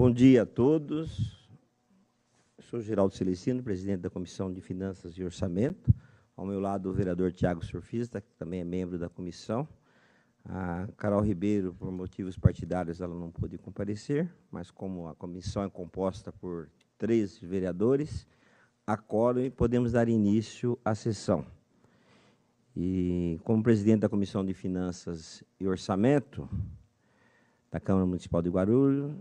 Bom dia a todos. Sou Geraldo Celestino, presidente da Comissão de Finanças e Orçamento. Ao meu lado, o vereador Tiago Surfista, que também é membro da comissão. A Carol Ribeiro, por motivos partidários, ela não pôde comparecer, mas como a comissão é composta por 3 vereadores, a quórum e podemos dar início à sessão. E, como presidente da Comissão de Finanças e Orçamento da Câmara Municipal de Guarulhos,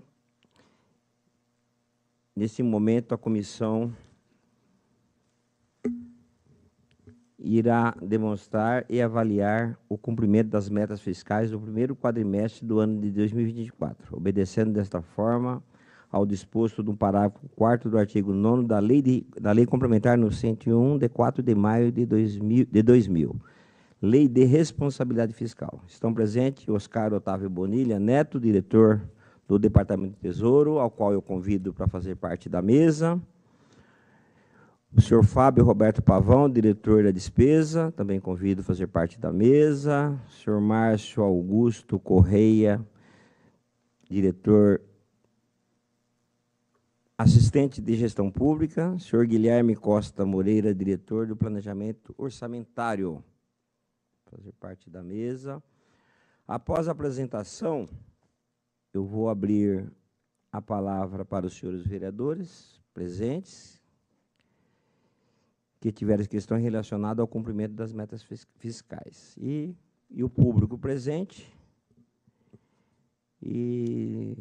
nesse momento, a comissão irá demonstrar e avaliar o cumprimento das metas fiscais do primeiro quadrimestre do ano de 2024, obedecendo desta forma ao disposto do parágrafo 4º do artigo 9º da Lei Complementar no 101, de 4 de maio de 2000, Lei de Responsabilidade Fiscal. Estão presentes Oscar Otávio Bonilha Neto, diretor do Departamento de Tesouro, ao qual eu convido para fazer parte da mesa. O senhor Fábio Roberto Pavão, diretor da Despesa, também convido a fazer parte da mesa. O senhor Márcio Augusto Correia, diretor, assistente de Gestão Pública. O senhor Guilherme Costa Moreira, diretor do Planejamento Orçamentário, fazer parte da mesa. Após a apresentação, eu vou abrir a palavra para os senhores vereadores presentes que tiverem questões relacionadas ao cumprimento das metas fiscais. E o público presente. E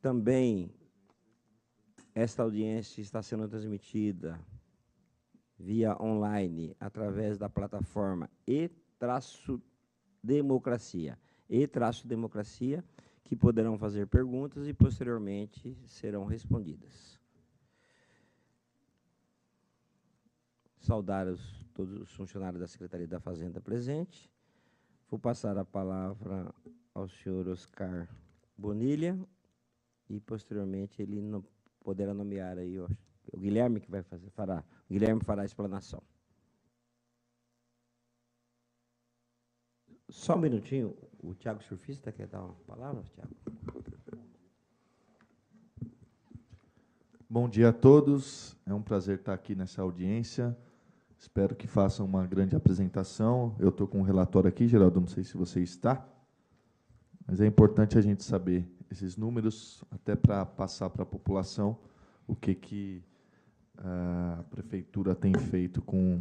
também esta audiência está sendo transmitida via online, através da plataforma E-Democracia, E-Democracia, que poderão fazer perguntas e, posteriormente, serão respondidas. Saudar todos os funcionários da Secretaria da Fazenda presentes. Vou passar a palavra ao senhor Oscar Bonilha e, posteriormente, ele poderá nomear aí o Guilherme, que fará. O Guilherme fará a explanação. Só um minutinho, o Tiago Surfista quer dar uma palavra, Tiago? Bom dia a todos, é um prazer estar aqui nessa audiência. Espero que façam uma grande apresentação. Eu estou com um relatório aqui, Geraldo, não sei se você está, mas é importante a gente saber esses números, até para passar para a população o que a Prefeitura tem feito com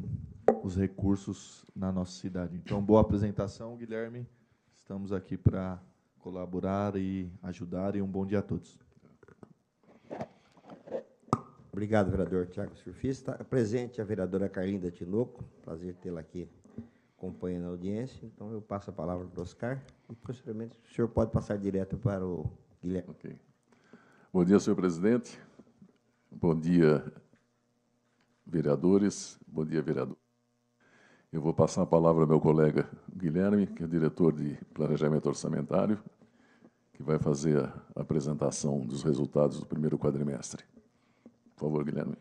os recursos na nossa cidade. Então, boa apresentação, Guilherme. Estamos aqui para colaborar e ajudar, e um bom dia a todos. Obrigado, vereador Tiago Surfista. Presente a vereadora Carlinda Tinoco, prazer tê-la aqui acompanhando a audiência. Então, eu passo a palavra para o Oscar e, posteriormente, o senhor pode passar direto para o Guilherme. Ok. Bom dia, senhor presidente. Bom dia, vereadores. Bom dia, vereador. Eu vou passar a palavra ao meu colega Guilherme, que é diretor de Planejamento Orçamentário, que vai fazer a apresentação dos resultados do primeiro quadrimestre. Por favor, Guilherme.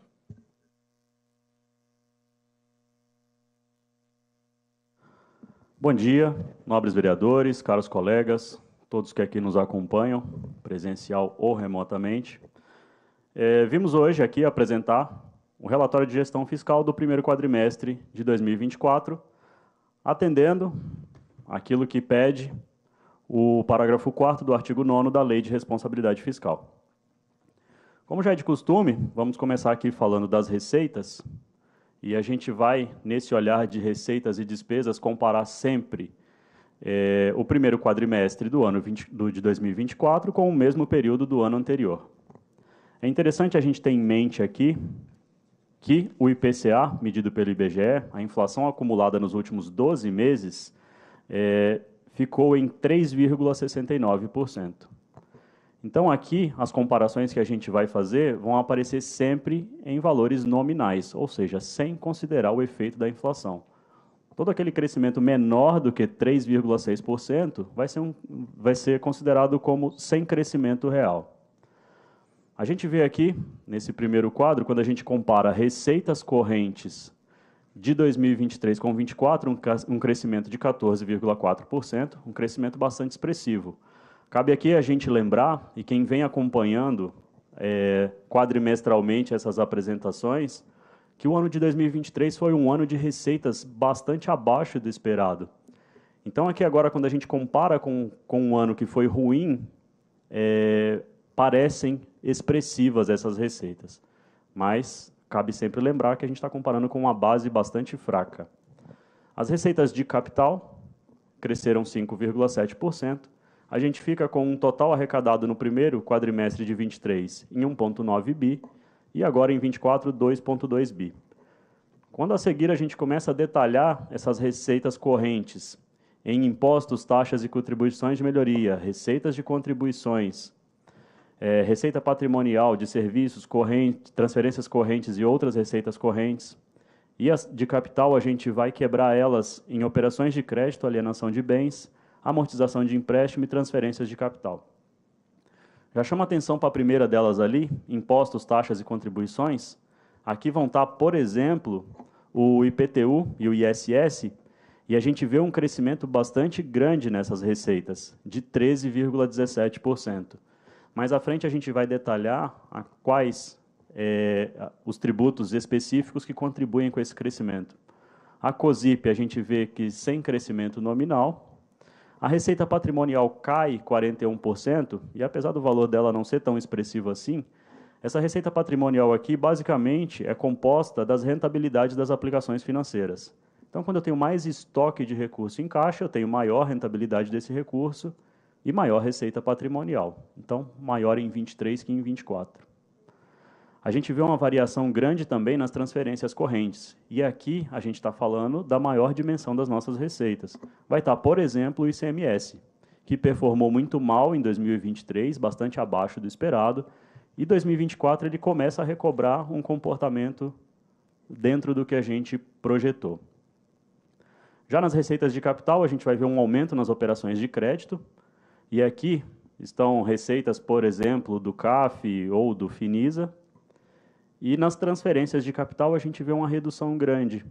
Bom dia, nobres vereadores, caros colegas, todos que aqui nos acompanham, presencial ou remotamente. Vimos hoje aqui apresentar o relatório de gestão fiscal do primeiro quadrimestre de 2024, atendendo aquilo que pede o parágrafo 4º do artigo 9º da Lei de Responsabilidade Fiscal. Como já é de costume, vamos começar aqui falando das receitas, e a gente vai, nesse olhar de receitas e despesas, comparar sempre o primeiro quadrimestre do ano de 2024 com o mesmo período do ano anterior. É interessante a gente ter em mente aqui que o IPCA, medido pelo IBGE, a inflação acumulada nos últimos 12 meses, ficou em 3,69%. Então, aqui, as comparações que a gente vai fazer vão aparecer sempre em valores nominais, ou seja, sem considerar o efeito da inflação. Todo aquele crescimento menor do que 3,6% vai ser considerado como sem crescimento real. A gente vê aqui, nesse primeiro quadro, quando a gente compara receitas correntes de 2023 com 2024, um crescimento de 14,4%, um crescimento bastante expressivo. Cabe aqui a gente lembrar, e quem vem acompanhando quadrimestralmente essas apresentações, que o ano de 2023 foi um ano de receitas bastante abaixo do esperado. Então, aqui agora, quando a gente compara com um ano que foi ruim, parecem expressivas essas receitas. Mas cabe sempre lembrar que a gente está comparando com uma base bastante fraca. As receitas de capital cresceram 5,7%. A gente fica com um total arrecadado no primeiro quadrimestre de 23 em 1,9 bi e agora em 24, 2,2 bi. Quando a seguir a gente começa a detalhar essas receitas correntes em impostos, taxas e contribuições de melhoria, receitas de contribuições, receita patrimonial de serviços correntes, transferências correntes e outras receitas correntes, e as de capital a gente vai quebrar elas em operações de crédito, alienação de bens, amortização de empréstimo e transferências de capital. Já chama atenção para a primeira delas ali, impostos, taxas e contribuições. Aqui vão estar, por exemplo, o IPTU e o ISS, e a gente vê um crescimento bastante grande nessas receitas, de 13,17%. Mais à frente a gente vai detalhar quais os tributos específicos que contribuem com esse crescimento. A COSIP a gente vê que sem crescimento nominal. A receita patrimonial cai 41%, e apesar do valor dela não ser tão expressivo assim, essa receita patrimonial aqui, basicamente, é composta das rentabilidades das aplicações financeiras. Então, quando eu tenho mais estoque de recurso em caixa, eu tenho maior rentabilidade desse recurso e maior receita patrimonial. Então, maior em 23 que em 24. A gente vê uma variação grande também nas transferências correntes. E aqui a gente está falando da maior dimensão das nossas receitas. Vai estar, por exemplo, o ICMS, que performou muito mal em 2023, bastante abaixo do esperado, e 2024 ele começa a recobrar um comportamento dentro do que a gente projetou. Já nas receitas de capital, a gente vai ver um aumento nas operações de crédito, e aqui estão receitas, por exemplo, do CAF ou do Finisa. E nas transferências de capital, a gente vê uma redução grande.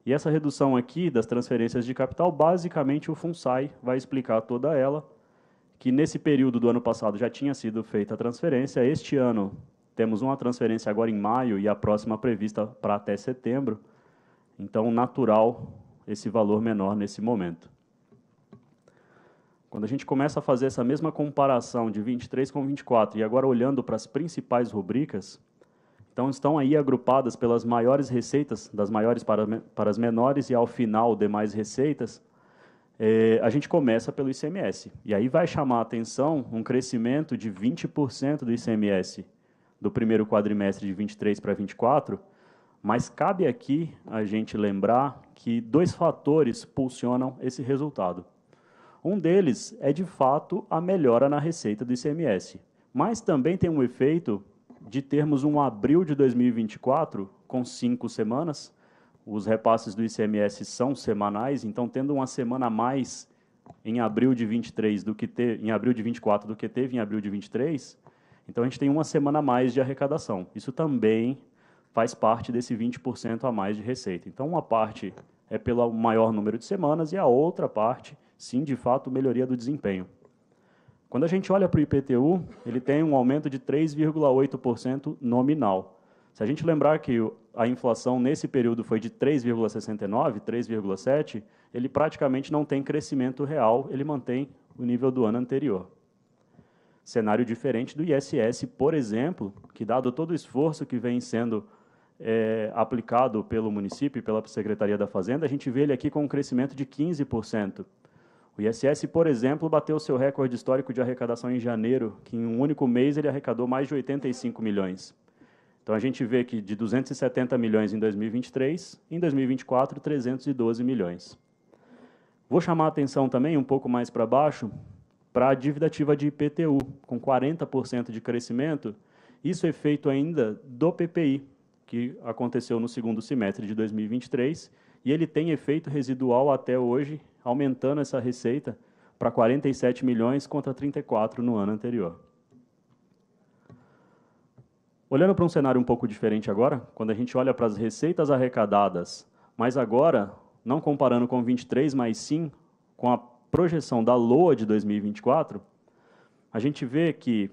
E essa redução aqui das transferências de capital, basicamente o FUNSAI vai explicar toda ela, que nesse período do ano passado já tinha sido feita a transferência. Este ano temos uma transferência agora em maio e a próxima prevista para até setembro. Então, natural esse valor menor nesse momento. Quando a gente começa a fazer essa mesma comparação de 23 com 24 e agora olhando para as principais rubricas, então estão aí agrupadas pelas maiores receitas, das maiores para as menores, e ao final demais receitas, a gente começa pelo ICMS. E aí vai chamar a atenção um crescimento de 20% do ICMS do primeiro quadrimestre de 23 para 24, mas cabe aqui a gente lembrar que dois fatores pulsionam esse resultado. Um deles é, de fato, a melhora na receita do ICMS, mas também tem um efeito de termos um abril de 2024 com 5 semanas. Os repasses do ICMS são semanais, então tendo uma semana a mais em abril de 23 do que em abril de 24 do que teve em abril de 23, então a gente tem uma semana a mais de arrecadação. Isso também faz parte desse 20% a mais de receita. Então uma parte é pelo maior número de semanas e a outra parte, sim, de fato, melhoria do desempenho. Quando a gente olha para o IPTU, ele tem um aumento de 3,8% nominal. Se a gente lembrar que a inflação nesse período foi de 3,69, 3,7, ele praticamente não tem crescimento real, ele mantém o nível do ano anterior. Cenário diferente do ISS, por exemplo, que dado todo o esforço que vem sendo aplicado pelo município e pela Secretaria da Fazenda, a gente vê ele aqui com um crescimento de 15%. O ISS, por exemplo, bateu seu recorde histórico de arrecadação em janeiro, que em um único mês ele arrecadou mais de 85 milhões. Então, a gente vê que de 270 milhões em 2023, em 2024, 312 milhões. Vou chamar a atenção também, um pouco mais para baixo, para a dívida ativa de IPTU, com 40% de crescimento. Isso é feito ainda do PPI, que aconteceu no segundo semestre de 2023, e ele tem efeito residual até hoje, aumentando essa receita para 47 milhões contra 34 no ano anterior. Olhando para um cenário um pouco diferente agora, quando a gente olha para as receitas arrecadadas, mas agora, não comparando com 23, mas sim com a projeção da LOA de 2024, a gente vê que,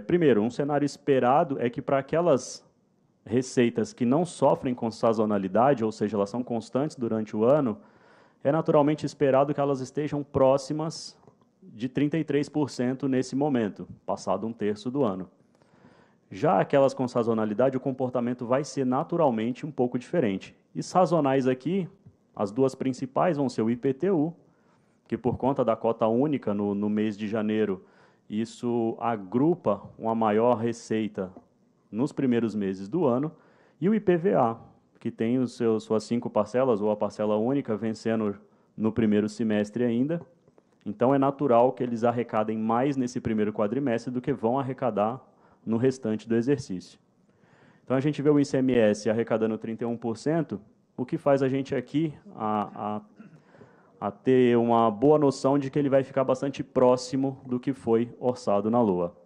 primeiro, um cenário esperado é que para aquelas receitas que não sofrem com sazonalidade, ou seja, elas são constantes durante o ano, é naturalmente esperado que elas estejam próximas de 33% nesse momento, passado um terço do ano. Já aquelas com sazonalidade, o comportamento vai ser naturalmente um pouco diferente. E sazonais aqui, as duas principais vão ser o IPTU, que por conta da cota única no mês de janeiro, isso agrupa uma maior receita nos primeiros meses do ano, e o IPVA, que tem suas 5 parcelas, ou a parcela única, vencendo no primeiro semestre ainda. Então, é natural que eles arrecadem mais nesse primeiro quadrimestre do que vão arrecadar no restante do exercício. Então, a gente vê o ICMS arrecadando 31%, o que faz a gente aqui a ter uma boa noção de que ele vai ficar bastante próximo do que foi orçado na LOA.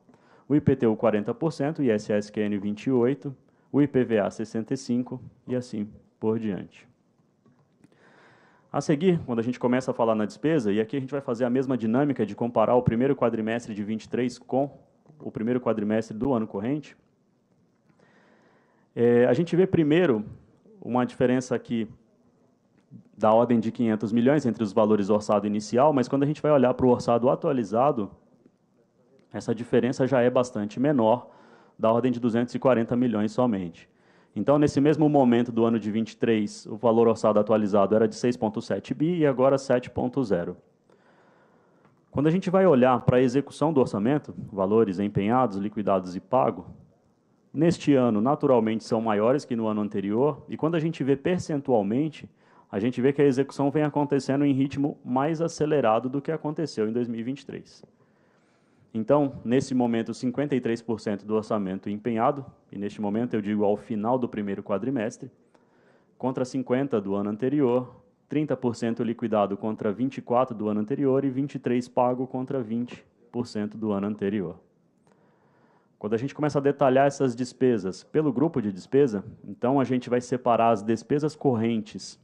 O IPTU 40%, o ISSQN 28%, o IPVA 65% e assim por diante. A seguir, quando a gente começa a falar na despesa, e aqui a gente vai fazer a mesma dinâmica de comparar o primeiro quadrimestre de 23 com o primeiro quadrimestre do ano corrente, a gente vê primeiro uma diferença aqui da ordem de 500 milhões entre os valores orçado inicial, mas quando a gente vai olhar para o orçado atualizado, essa diferença já é bastante menor, da ordem de 240 milhões somente. Então, nesse mesmo momento do ano de 23, o valor orçado atualizado era de 6,7 bi e agora 7,0. Quando a gente vai olhar para a execução do orçamento, valores empenhados, liquidados e pago, neste ano, naturalmente, são maiores que no ano anterior, e quando a gente vê percentualmente, a gente vê que a execução vem acontecendo em ritmo mais acelerado do que aconteceu em 2023. Então, nesse momento, 53% do orçamento empenhado, e neste momento eu digo ao final do primeiro quadrimestre, contra 50% do ano anterior, 30% liquidado contra 24% do ano anterior e 23% pago contra 20% do ano anterior. Quando a gente começa a detalhar essas despesas pelo grupo de despesa, então a gente vai separar as despesas correntes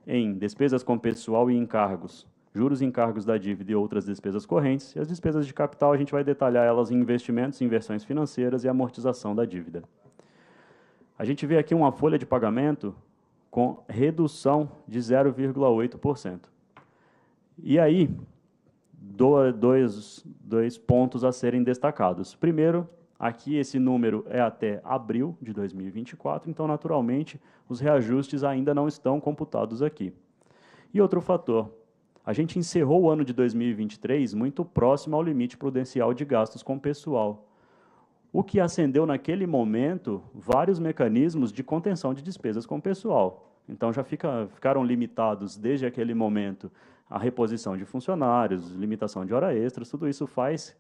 em despesas com pessoal e encargos, juros e encargos da dívida e outras despesas correntes, e as despesas de capital a gente vai detalhar elas em investimentos, inversões financeiras e amortização da dívida. A gente vê aqui uma folha de pagamento com redução de 0,8%. E aí, dois pontos a serem destacados. Primeiro, aqui esse número é até abril de 2024, então, naturalmente, os reajustes ainda não estão computados aqui. E outro fator, a gente encerrou o ano de 2023 muito próximo ao limite prudencial de gastos com pessoal, o que acendeu naquele momento vários mecanismos de contenção de despesas com pessoal. Então, já ficaram limitados desde aquele momento a reposição de funcionários, limitação de hora extras, tudo isso faz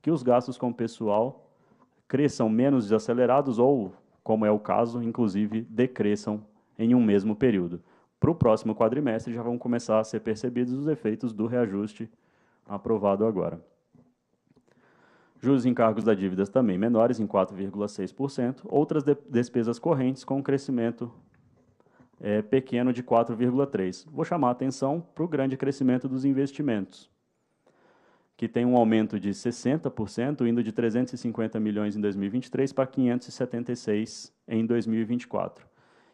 que os gastos com pessoal cresçam menos desacelerados ou, como é o caso, inclusive, decresçam em um mesmo período. Para o próximo quadrimestre, já vão começar a ser percebidos os efeitos do reajuste aprovado agora. Juros e encargos da dívidas também menores, em 4,6%. Outras despesas correntes com um crescimento pequeno de 4,3%. Vou chamar a atenção para o grande crescimento dos investimentos, que tem um aumento de 60%, indo de 350 milhões em 2023 para 576 em 2024.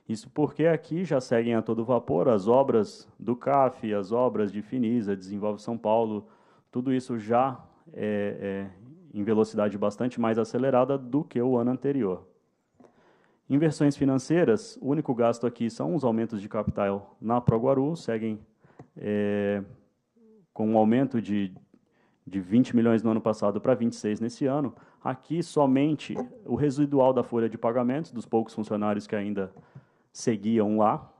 Isso porque aqui já seguem a todo vapor as obras do CAF, as obras de Finisa, Desenvolve São Paulo, tudo isso já em velocidade bastante mais acelerada do que o ano anterior. Inversões financeiras, o único gasto aqui são os aumentos de capital na Proguaru, seguem com um aumento de 20 milhões no ano passado para 26 nesse ano. Aqui, somente o residual da folha de pagamentos, dos poucos funcionários que ainda seguiam lá,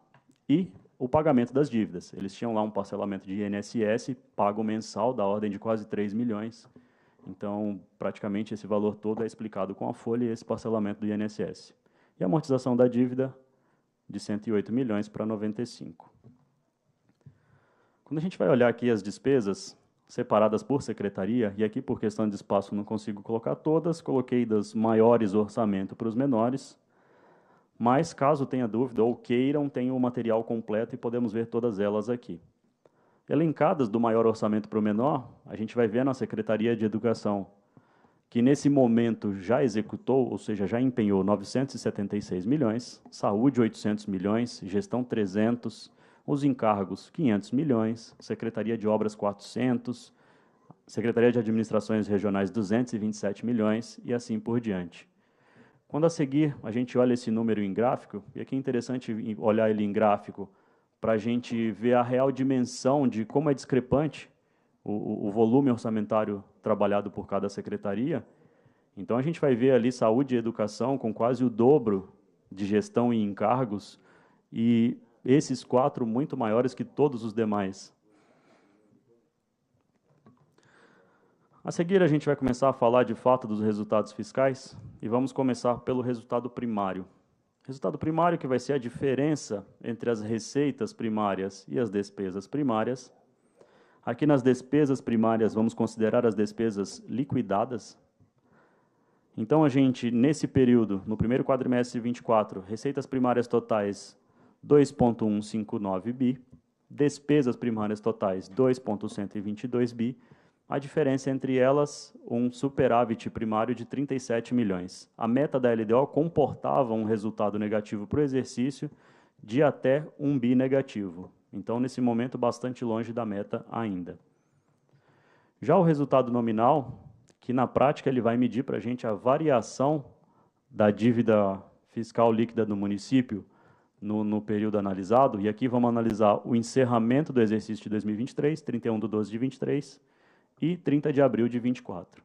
e o pagamento das dívidas. Eles tinham lá um parcelamento de INSS, pago mensal, da ordem de quase 3 milhões. Então, praticamente, esse valor todo é explicado com a folha e esse parcelamento do INSS. E a amortização da dívida, de 108 milhões para 95. Quando a gente vai olhar aqui as despesas separadas por secretaria, e aqui, por questão de espaço, não consigo colocar todas, coloquei das maiores orçamento para os menores, mas, caso tenha dúvida ou queiram, tem o material completo e podemos ver todas elas aqui. Elencadas do maior orçamento para o menor, a gente vai ver na Secretaria de Educação, que nesse momento já executou, ou seja, já empenhou 976 milhões, saúde 800 milhões, gestão 300, os encargos 500 milhões, Secretaria de Obras 400, Secretaria de Administrações Regionais 227 milhões e assim por diante. Quando a seguir a gente olha esse número em gráfico, e aqui é interessante olhar ele em gráfico para a gente ver a real dimensão de como é discrepante o volume orçamentário trabalhado por cada secretaria. Então, a gente vai ver ali saúde e educação com quase o dobro de gestão e encargos, e esses 4 muito maiores que todos os demais. A seguir, a gente vai começar a falar de fato dos resultados fiscais, e vamos começar pelo resultado primário. Resultado primário que vai ser a diferença entre as receitas primárias e as despesas primárias. Aqui nas despesas primárias, vamos considerar as despesas liquidadas. Então, a gente, nesse período, no primeiro quadrimestre de 24, receitas primárias totais 2,159 bi, despesas primárias totais 2,122 bi, a diferença entre elas, um superávit primário de 37 milhões. A meta da LDO comportava um resultado negativo para o exercício de até 1 bi negativo. Então, nesse momento, bastante longe da meta ainda. Já o resultado nominal, que na prática ele vai medir para a gente a variação da dívida fiscal líquida do município no período analisado, e aqui vamos analisar o encerramento do exercício de 2023, 31/12 de 23, e 30 de abril de 24.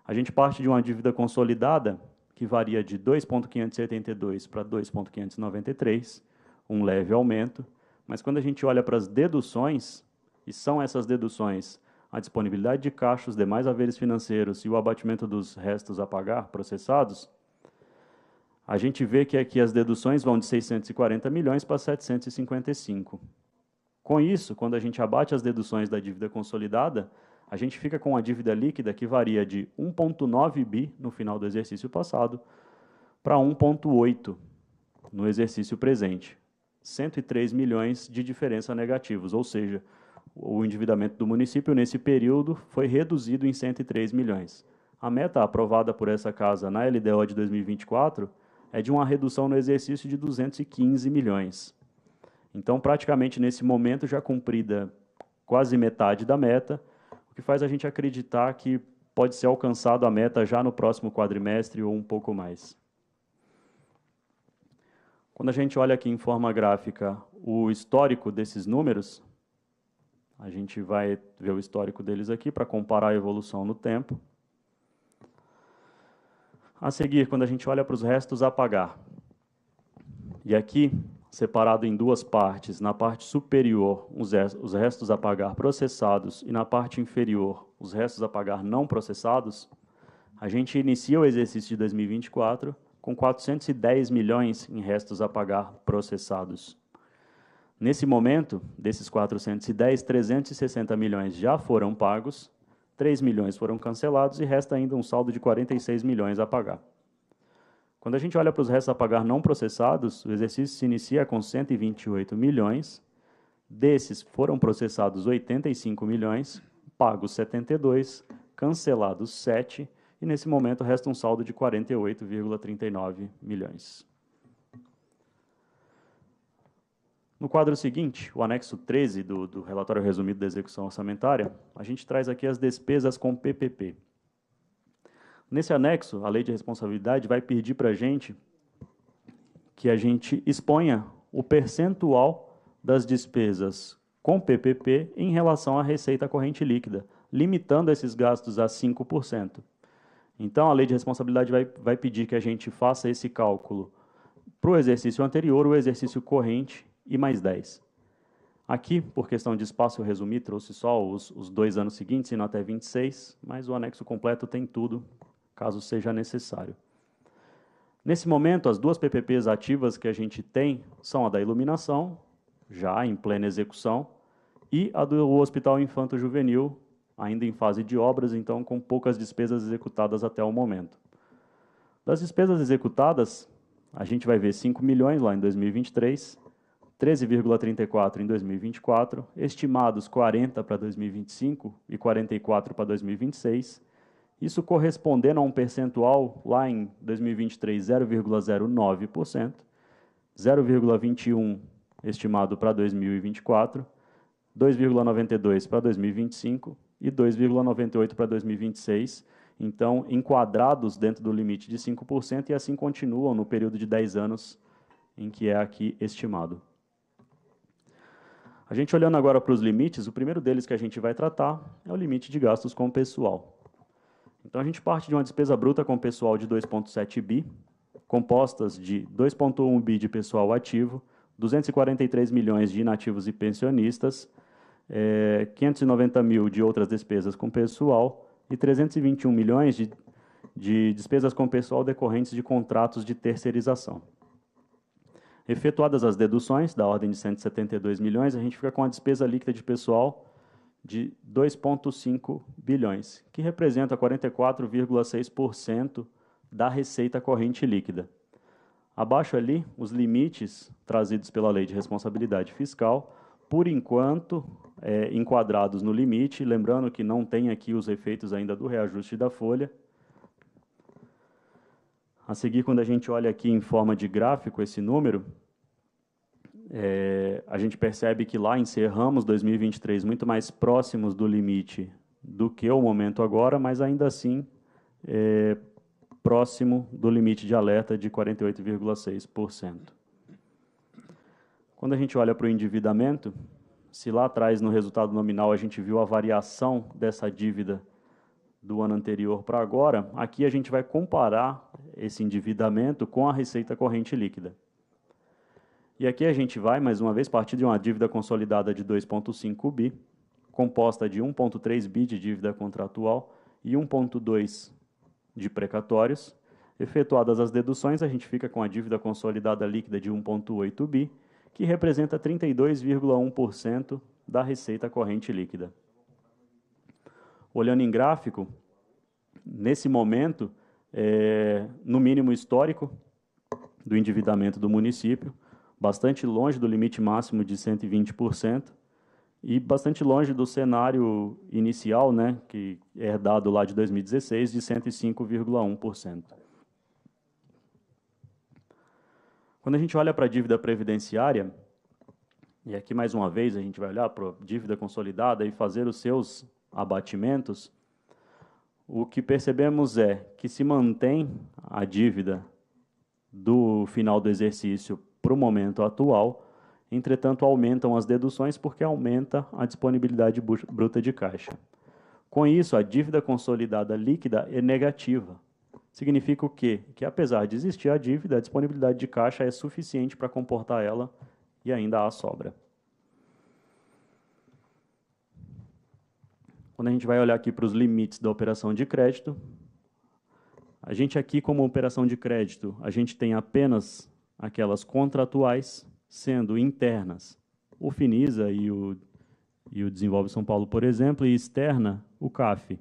A gente parte de uma dívida consolidada, que varia de 2,572 para 2,593, um leve aumento, mas quando a gente olha para as deduções, e são essas deduções a disponibilidade de caixa, os demais haveres financeiros e o abatimento dos restos a pagar processados, a gente vê que aqui as deduções vão de 640 milhões para 755. Com isso, quando a gente abate as deduções da dívida consolidada, a gente fica com a dívida líquida que varia de 1,9 bi no final do exercício passado para 1,8 no exercício presente. 103 milhões de diferença negativos, ou seja, o endividamento do município nesse período foi reduzido em 103 milhões. A meta aprovada por essa casa na LDO de 2024 é de uma redução no exercício de 215 milhões. Então, praticamente nesse momento, já cumprida quase metade da meta, o que faz a gente acreditar que pode ser alcançado a meta já no próximo quadrimestre ou um pouco mais. Quando a gente olha aqui em forma gráfica o histórico desses números, a gente vai ver o histórico deles aqui para comparar a evolução no tempo. A seguir, quando a gente olha para os restos a pagar, e aqui, separado em duas partes, na parte superior, os restos a pagar processados, e na parte inferior, os restos a pagar não processados, a gente inicia o exercício de 2024 com 410 milhões em restos a pagar processados. Nesse momento, desses 410, 360 milhões já foram pagos, 3 milhões foram cancelados e resta ainda um saldo de 46 milhões a pagar. Quando a gente olha para os restos a pagar não processados, o exercício se inicia com 128 milhões, desses foram processados 85 milhões, pagos 72, cancelados 7, e nesse momento resta um saldo de 48,39 milhões. No quadro seguinte, o anexo 13 do relatório resumido da execução orçamentária, a gente traz aqui as despesas com PPP. Nesse anexo, a Lei de Responsabilidade vai pedir para a gente que a gente exponha o percentual das despesas com PPP em relação à receita corrente líquida, limitando esses gastos a 5%. Então, a Lei de Responsabilidade vai pedir que a gente faça esse cálculo para o exercício anterior, o exercício corrente, e mais 10. Aqui, por questão de espaço, eu resumi, trouxe só os 2 anos seguintes, indo até 26, mas o anexo completo tem tudo, caso seja necessário. Nesse momento, as 2 PPPs ativas que a gente tem são a da iluminação, já em plena execução, e a do Hospital Infanto Juvenil, ainda em fase de obras, então com poucas despesas executadas até o momento. Das despesas executadas, a gente vai ver 5 milhões lá em 2023, 13,34 em 2024, estimados 40 para 2025 e 44 para 2026, isso correspondendo a um percentual lá em 2023, 0,09%, 0,21% estimado para 2024, 2,92% para 2025 e 2,98% para 2026, então enquadrados dentro do limite de 5% e assim continuam no período de 10 anos em que é aqui estimado. A gente olhando agora para os limites, o primeiro deles que a gente vai tratar é o limite de gastos com pessoal. Então, a gente parte de uma despesa bruta com pessoal de 2,7 bi, compostas de 2,1 bi de pessoal ativo, 243 milhões de inativos e pensionistas, 590 mil de outras despesas com pessoal e 321 milhões de despesas com pessoal decorrentes de contratos de terceirização. Efetuadas as deduções, da ordem de 172 milhões, a gente fica com a despesa líquida de pessoal de 2,5 bilhões, que representa 44,6% da receita corrente líquida. Abaixo ali, os limites trazidos pela Lei de Responsabilidade Fiscal, por enquanto, enquadrados no limite, lembrando que não tem aqui os efeitos ainda do reajuste da folha. A seguir, quando a gente olha aqui em forma de gráfico esse número, a gente percebe que lá encerramos 2023 muito mais próximos do limite do que o momento agora, mas ainda assim próximo do limite de alerta de 48,6%. Quando a gente olha para o endividamento, se lá atrás no resultado nominal a gente viu a variação dessa dívida do ano anterior para agora, aqui a gente vai comparar esse endividamento com a receita corrente líquida. E aqui a gente vai, mais uma vez, partir de uma dívida consolidada de 2,5 bi, composta de 1,3 bi de dívida contratual e 1,2 de precatórios. Efetuadas as deduções, a gente fica com a dívida consolidada líquida de 1,8 bi, que representa 32,1% da receita corrente líquida. Olhando em gráfico, nesse momento, no mínimo histórico do endividamento do município, bastante longe do limite máximo de 120% e bastante longe do cenário inicial, né, que é herdado lá de 2016, de 105,1%. Quando a gente olha para a dívida previdenciária, e aqui mais uma vez a gente vai olhar para a dívida consolidada e fazer os seus abatimentos, o que percebemos é que se mantém a dívida do final do exercício para o momento atual, entretanto aumentam as deduções porque aumenta a disponibilidade bruta de caixa. Com isso, a dívida consolidada líquida é negativa. Significa o quê? Que apesar de existir a dívida, a disponibilidade de caixa é suficiente para comportar ela e ainda há sobra. Quando a gente vai olhar aqui para os limites da operação de crédito, a gente aqui, como operação de crédito, a gente tem apenas aquelas contratuais, sendo internas o Finisa e o Desenvolve São Paulo, por exemplo, e externa o CAF.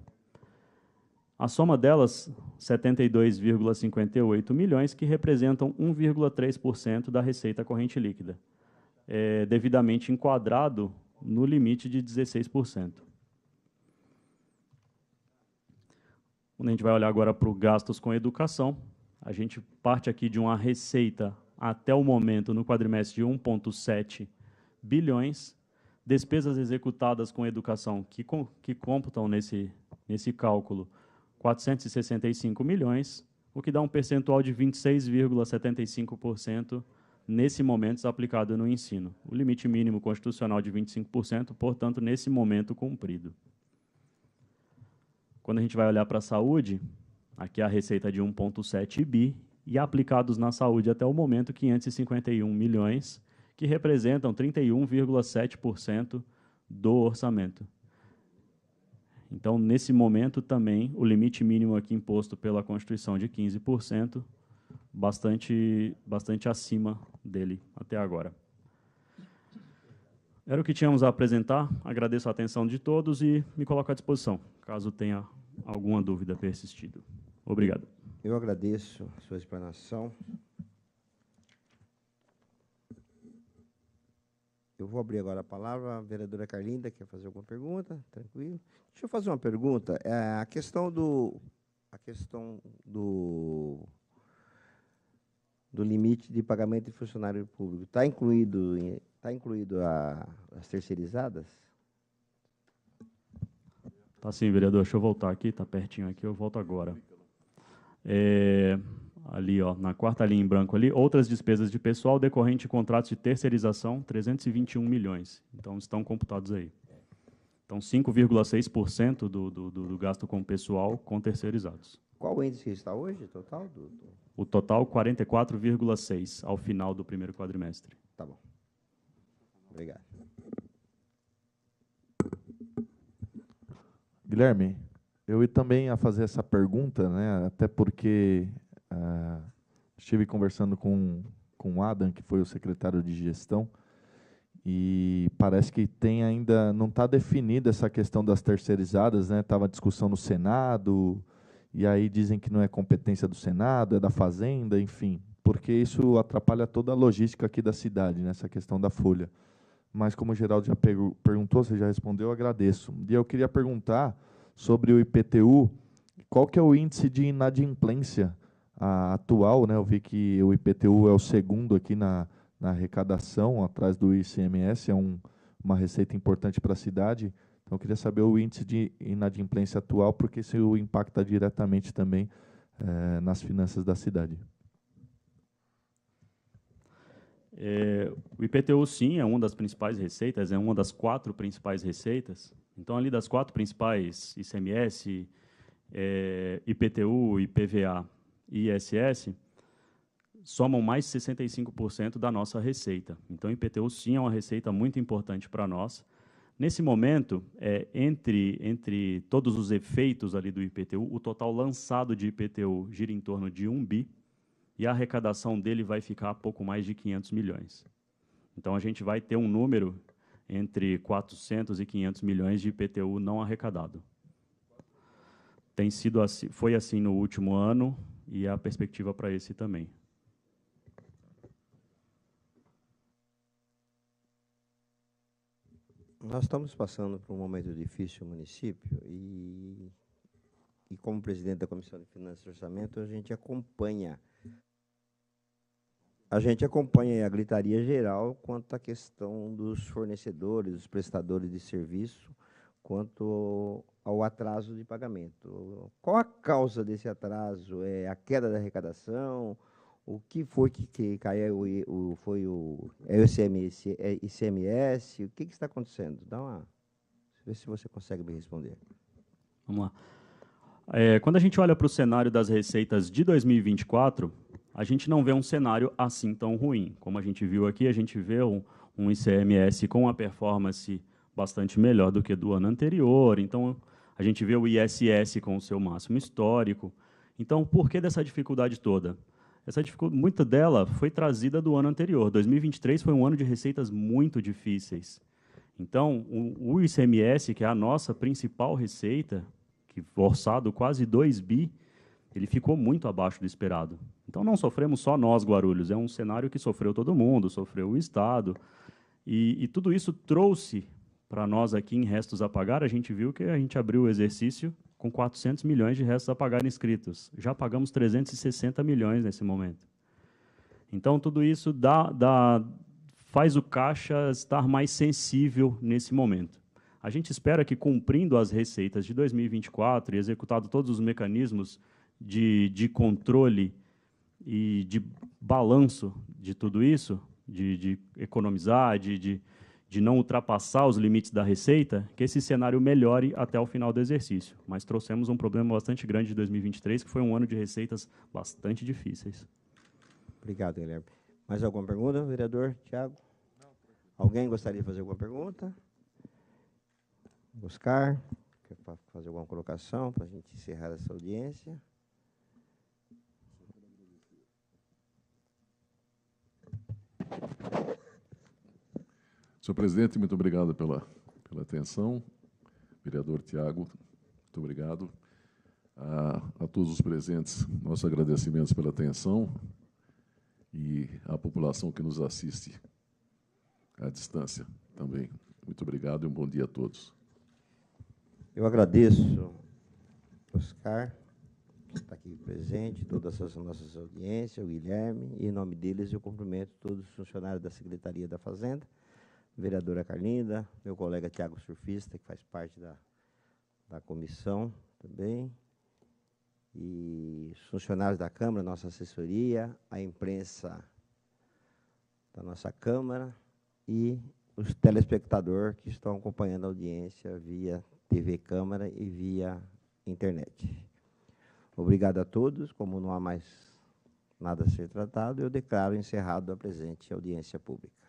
A soma delas, 72,58 milhões, que representam 1,3% da receita corrente líquida, devidamente enquadrado no limite de 16%. Quando a gente vai olhar agora para o gastos com educação, a gente parte aqui de uma receita até o momento no quadrimestre de 1,7 bilhões, despesas executadas com educação que computam nesse cálculo 465 milhões, o que dá um percentual de 26,75% nesse momento aplicado no ensino. O limite mínimo constitucional de 25%, portanto, nesse momento cumprido. Quando a gente vai olhar para a saúde, aqui a receita de 1,7 bi, e aplicados na saúde até o momento 551 milhões, que representam 31,7% do orçamento. Então, nesse momento também, o limite mínimo aqui imposto pela Constituição de 15%, bastante acima dele até agora. Era o que tínhamos a apresentar. Agradeço a atenção de todos e me coloco à disposição, caso tenha alguma dúvida persistido. Obrigado. Eu agradeço a sua explanação. Eu vou abrir agora a palavra. A vereadora Carlinda quer fazer alguma pergunta? Tranquilo. Deixa eu fazer uma pergunta. A questão do limite de pagamento de funcionário público está incluído as terceirizadas? Tá sim, vereador. Deixa eu voltar aqui, tá pertinho aqui, eu volto agora. Ali, ó, na quarta linha em branco ali, outras despesas de pessoal decorrente de contratos de terceirização, 321 milhões. Então, estão computados aí. Então, 5,6% do gasto com pessoal com terceirizados. Qual o índice que está hoje, total? O total, 44,6% ao final do primeiro quadrimestre. Tá bom. Obrigado. Guilherme, eu ia também a fazer essa pergunta, né, até porque estive conversando com o Adam, que foi o secretário de gestão, e parece que não está definida essa questão das terceirizadas, né? Estava discussão no Senado, e aí dizem que não é competência do Senado, é da Fazenda, enfim, porque isso atrapalha toda a logística aqui da cidade, nessa questão da folha. Mas como o Geraldo já perguntou, você já respondeu, eu agradeço. E eu queria perguntar sobre o IPTU, qual que é o índice de inadimplência atual, né? Eu vi que o IPTU é o segundo aqui na arrecadação, atrás do ICMS, é uma receita importante para a cidade. Então, eu queria saber o índice de inadimplência atual, porque isso impacta diretamente também nas finanças da cidade. O IPTU, sim, é uma das principais receitas, é uma das 4 principais receitas. Então, ali das 4 principais, ICMS, IPTU, IPVA e ISS, somam mais de 65% da nossa receita. Então, o IPTU, sim, é uma receita muito importante para nós. Nesse momento, entre todos os efeitos ali do IPTU, o total lançado de IPTU gira em torno de 1 bi, e a arrecadação dele vai ficar a pouco mais de 500 milhões. Então, a gente vai ter um número entre 400 e 500 milhões de IPTU não arrecadado. Tem sido assim, foi assim no último ano, e a perspectiva para esse também. Nós estamos passando por um momento difícil no município e como presidente da Comissão de Finanças e Orçamento, a gente acompanha a gritaria geral quanto à questão dos fornecedores, dos prestadores de serviço, quanto ao atraso de pagamento. Qual a causa desse atraso? É a queda da arrecadação? O que foi que caiu? Foi o ICMS? O que está acontecendo? Vê se você consegue me responder. Vamos lá. Quando a gente olha para o cenário das receitas de 2024, a gente não vê um cenário assim tão ruim. Como a gente viu aqui, a gente vê um ICMS com uma performance bastante melhor do que do ano anterior. Então, a gente vê o ISS com o seu máximo histórico. Então, por que dessa dificuldade toda? Muita dela foi trazida do ano anterior. 2023 foi um ano de receitas muito difíceis. Então, o ICMS, que é a nossa principal receita, que orçado quase 2 bi, ele ficou muito abaixo do esperado. Então, não sofremos só nós, Guarulhos, é um cenário que sofreu todo mundo, sofreu o Estado, e tudo isso trouxe para nós aqui em restos a pagar. A gente viu que a gente abriu o exercício com 400 milhões de restos a pagar inscritos. Já pagamos 360 milhões nesse momento. Então, tudo isso faz o caixa estar mais sensível nesse momento. A gente espera que, cumprindo as receitas de 2024 e executado todos os mecanismos de controle e de balanço de tudo isso, de economizar, de não ultrapassar os limites da receita, que esse cenário melhore até o final do exercício. Mas trouxemos um problema bastante grande de 2023, que foi um ano de receitas bastante difíceis. Obrigado, Guilherme. Mais alguma pergunta, vereador Tiago? Alguém gostaria de fazer alguma pergunta? Oscar, quer fazer alguma colocação para a gente encerrar essa audiência? Senhor presidente, muito obrigado pela atenção. Vereador Tiago, muito obrigado. A todos os presentes, nossos agradecimentos pela atenção, e à população que nos assiste à distância também. Muito obrigado e um bom dia a todos. Eu agradeço, Oscar, que está aqui presente, todas as nossas audiências, o Guilherme, e, em nome deles, eu cumprimento todos os funcionários da Secretaria da Fazenda, a vereadora Carlinda, meu colega Tiago Surfista, que faz parte da comissão também, e os funcionários da Câmara, nossa assessoria, a imprensa da nossa Câmara e os telespectadores que estão acompanhando a audiência via TV Câmara e via internet. Obrigado a todos. Como não há mais nada a ser tratado, eu declaro encerrado a presente audiência pública.